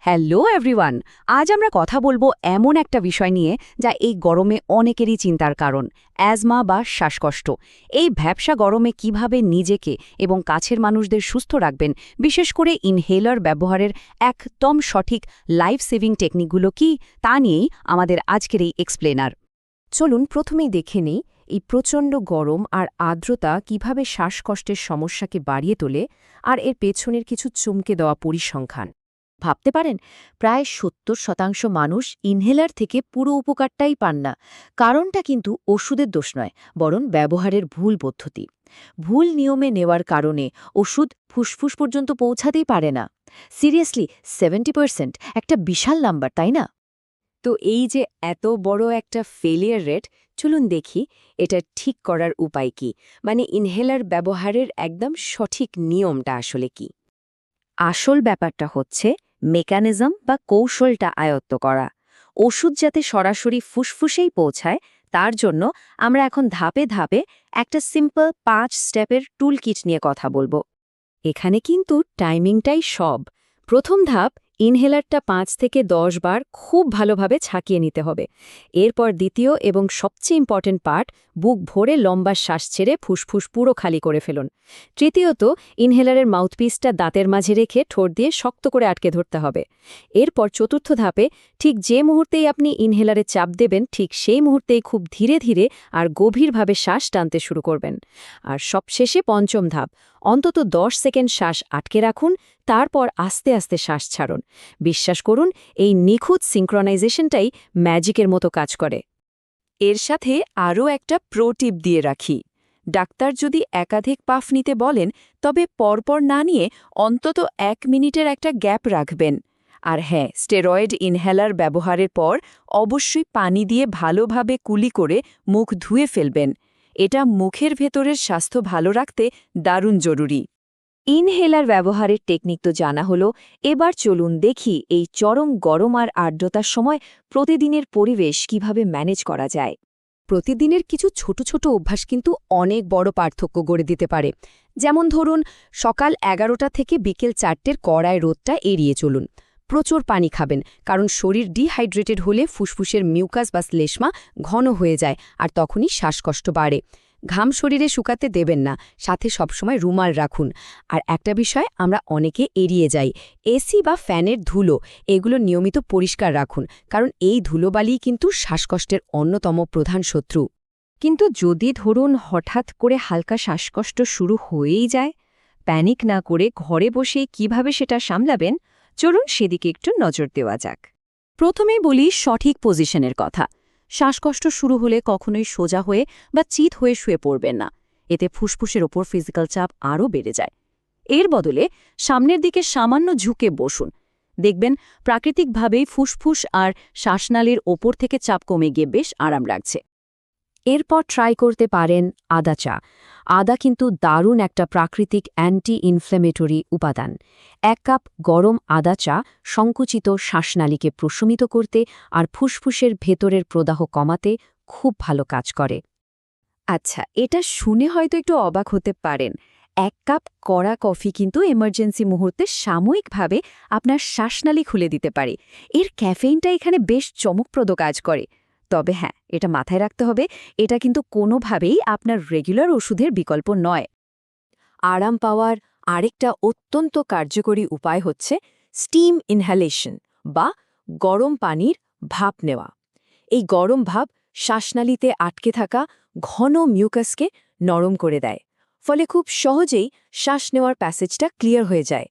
Hello everyone. আজ আমরা কথা বলবো এমন একটা বিষয় নিয়ে যা এই গরমে অনেকেরই চিন্তার কারণ, অ্যাজমা বা শ্বাসকষ্ট। এই ভ্যাপসা গরমে কিভাবে নিজেকে এবং কাছের মানুষদের সুস্থ রাখবেন, বিশেষ করে ইনহেলার ব্যবহারের একদম সঠিক লাইফ সেভিং টেকনিকগুলো কি, তা নিয়েই আমাদের আজকের এই এক্সপ্লেনার। চলুন প্রথমেই দেখে নিই এই প্রচণ্ড গরম আর আর্দ্রতা কিভাবে শ্বাসকষ্টের সমস্যাকে বাড়িয়ে তোলে আর এর পেছনের কিছু চমকে দেওয়া পরিসংখ্যান। ভাবতে পারেন, প্রায় ৭০% মানুষ ইনহেলার থেকে পুরো উপকারটাই পান না। কারণটা কিন্তু ওষুধের দোষ নয়, বরং ব্যবহারের ভুল পদ্ধতি। ভুল নিয়মে নেওয়ার কারণে ওষুধ ফুসফুস পর্যন্ত পৌঁছাতেই পারে না। সিরিয়াসলি 70% একটা বিশাল নাম্বার, তাই না? তো এই যে এত বড় একটা ফেলিয়ার রেট, চলুন দেখি এটা ঠিক করার উপায় কি, মানে ইনহেলার ব্যবহারের একদম সঠিক নিয়মটা আসলে কি। আসল ব্যাপারটা হচ্ছে মেকানিজম বা কৌশলটা আয়ত্ত করা। ওষুধ যাতে সরাসরি ফুসফুসেই পৌঁছায়, তার জন্য আমরা এখন ধাপে ধাপে একটা সিম্পল 5 স্টেপের টুল কিট নিয়ে কথা বলবো। এখানে কিন্তু টাইমিংটাই সব। প্রথম ধাপ, ইনহেলারটা 5 থেকে 10 বার খুব ভালোভাবে ছাকিয়ে নিতে হবে। এরপর দ্বিতীয় এবং সবচেয়ে ইম্পর্টেন্ট পার্ট, বুক ভরে লম্বা শ্বাস ছেড়ে ফুসফুস পুরো খালি করে ফেলুন। তৃতীয়ত, ইনহেলারের মাউথপিসটা দাঁতের মাঝে রেখে ঠোঁট দিয়ে শক্ত করে আটকে ধরতে হবে। এরপর চতুর্থ ধাপে, ঠিক যে মুহূর্তেই আপনি ইনহেলারে চাপ দেবেন, ঠিক সেই মুহূর্তেই খুব ধীরে ধীরে আর গভীরভাবে শ্বাস টানতে শুরু করবেন। আর সবশেষে পঞ্চম ধাপ, অন্তত 10 সেকেন্ড শ্বাস আটকে রাখুন, তারপর আস্তে আস্তে শ্বাস ছাড়ুন। বিশ্বাস করুন, এই নিখুঁত সিঙ্ক্রোনাইজেশনটাই ম্যাজিকের মতো কাজ করে। এর সাথে আরও একটা প্রো টিপ দিয়ে রাখি। ডাক্তার যদি একাধিক পাফ নিতে বলেন, তবে পরপর না নিয়ে অন্তত 1 মিনিটের একটা গ্যাপ রাখবেন। আর হ্যাঁ, স্টেরয়েড ইনহেলার ব্যবহারের পর অবশ্যই পানি দিয়ে ভালোভাবে কুলি করে মুখ ধুয়ে ফেলবেন। এটা মুখের ভেতরের স্বাস্থ্য ভালো রাখতে দারুণ জরুরি। ইনহেলার ব্যবহারের টেকনিক তো জানা হলো, এবার চলুন দেখি এই চরম গরম আর আর্দ্রতার সময় প্রতিদিনের পরিবেশ কিভাবে ম্যানেজ করা যায়। প্রতিদিনের কিছু ছোট ছোট অভ্যাস কিন্তু অনেক বড় পার্থক্য গড়ে দিতে পারে। যেমন ধরুন, সকাল 11টা থেকে বিকেল 4টের কড়ায় রোদটা এড়িয়ে চলুন। প্রচুর পানি খাবেন, কারণ শরীর ডিহাইড্রেটেড হলে ফুসফুসের মিউকাস বা শ্লেষ্মা ঘন হয়ে যায় আর তখনই শ্বাসকষ্ট বাড়ে। ঘাম শরীরে শুকাতে দেবেন না, সাথে সবসময় রুমাল রাখুন। আর একটা বিষয় আমরা অনেকে এড়িয়ে যাই, এসি বা ফ্যানের ধুলো, এগুলো নিয়মিত পরিষ্কার রাখুন, কারণ এই ধুলোবালিই কিন্তু শ্বাসকষ্টের অন্যতম প্রধান শত্রু। কিন্তু যদি ধরুন হঠাৎ করে হালকা শ্বাসকষ্ট শুরু হয়েই যায়, প্যানিক না করে ঘরে বসে কিভাবে সেটা সামলাবেন, চলুন সেদিকে একটু নজর দেওয়া যাক। প্রথমেই বলি সঠিক পজিশনের কথা। শ্বাসকষ্ট শুরু হলে কখনোই সোজা হয়ে বা চিত হয়ে শুয়ে পড়বেন না, এতে ফুসফুসের ওপর ফিজিক্যাল চাপ আরও বেড়ে যায়। এর বদলে সামনের দিকে সামান্য ঝুঁকে বসুন। দেখবেন প্রাকৃতিকভাবেই ফুসফুস আর শ্বাসনালীর ওপর থেকে চাপ কমে গিয়ে বেশ আরাম লাগছে। এরপর ট্রাই করতে পারেন আদা চা। আদা কিন্তু দারুণ একটা প্রাকৃতিক অ্যান্টি ইনফ্ল্যামেটরি উপাদান। 1 কাপ গরম আদা চা সংকুচিত শ্বাসনালীকে প্রশমিত করতে আর ফুসফুসের ভেতরের প্রদাহ কমাতে খুব ভালো কাজ করে। আচ্ছা, এটা শুনে হয়তো একটু অবাক হতে পারেন। 1 কাপ কড়া কফি কিন্তু এমার্জেন্সি মুহূর্তে সাময়িকভাবে আপনার শ্বাসনালী খুলে দিতে পারে। এর ক্যাফেইনটা এখানে বেশ চমকপ্রদ কাজ করে। তবে হ্যাঁ, এটা মাথায় রাখতে হবে, এটা কিন্তু কোনোভাবেই আপনার রেগুলার ওষুধের বিকল্প নয়। আরাম পাওয়ার আরেকটা অত্যন্ত কার্যকরী উপায় হচ্ছে স্টিম ইনহ্যালেশন বা গরম পানির ভাপ নেওয়া। এই গরম ভাপ শ্বাসনালীতে আটকে থাকা ঘন মিউকাসকে নরম করে দেয়, ফলে খুব সহজেই শ্বাস নেওয়ার প্যাসেজটা ক্লিয়ার হয়ে যায়।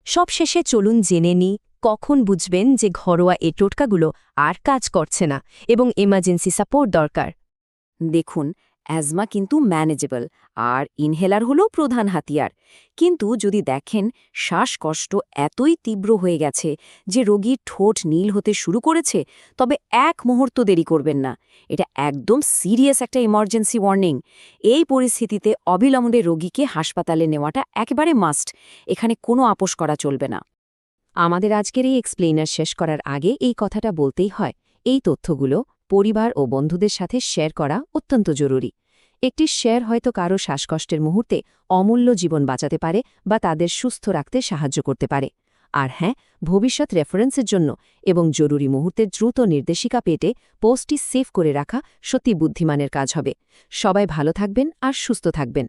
সবশেষে চলুন জেনে নিই কখন বুঝবেন যে ঘরোয়া এই টোটকাগুলো আর কাজ করছে না এবং এমার্জেন্সি সাপোর্ট দরকার। দেখুন, অ্যাজমা কিন্তু ম্যানেজেবল আর ইনহেলার হলো প্রধান হাতিয়ার। কিন্তু যদি দেখেন শ্বাসকষ্ট এতই তীব্র হয়ে গেছে যে রোগীর ঠোঁট নীল হতে শুরু করেছে, তবে 1 মুহূর্ত দেরি করবেন না। এটা একদম সিরিয়াস একটা ইমার্জেন্সি ওয়ার্নিং। এই পরিস্থিতিতে অবিলম্বে রোগীকে হাসপাতালে নেওয়াটা একেবারে মাস্ট। এখানে কোনো আপোস করা চলবে না। আমাদের আজকের এই এক্সপ্লেনার শেষ করার আগে এই কথাটা বলতেই হয়, এই তথ্যগুলো পরিবার ও বন্ধুদের সাথে শেয়ার করা অত্যন্ত জরুরি। একটি শেয়ার হয়তো কারো শ্বাসকষ্টের মুহূর্তে অমূল্য জীবন বাঁচাতে পারে বা তাদের সুস্থ রাখতে সাহায্য করতে পারে। আর হ্যাঁ, ভবিষ্যৎ রেফারেন্সের জন্য এবং জরুরি মুহূর্তের দ্রুত নির্দেশিকা পেতে পোস্টটি সেভ করে রাখা সত্যি বুদ্ধিমানের কাজ হবে। সবাই ভালো থাকবেন আর সুস্থ থাকবেন।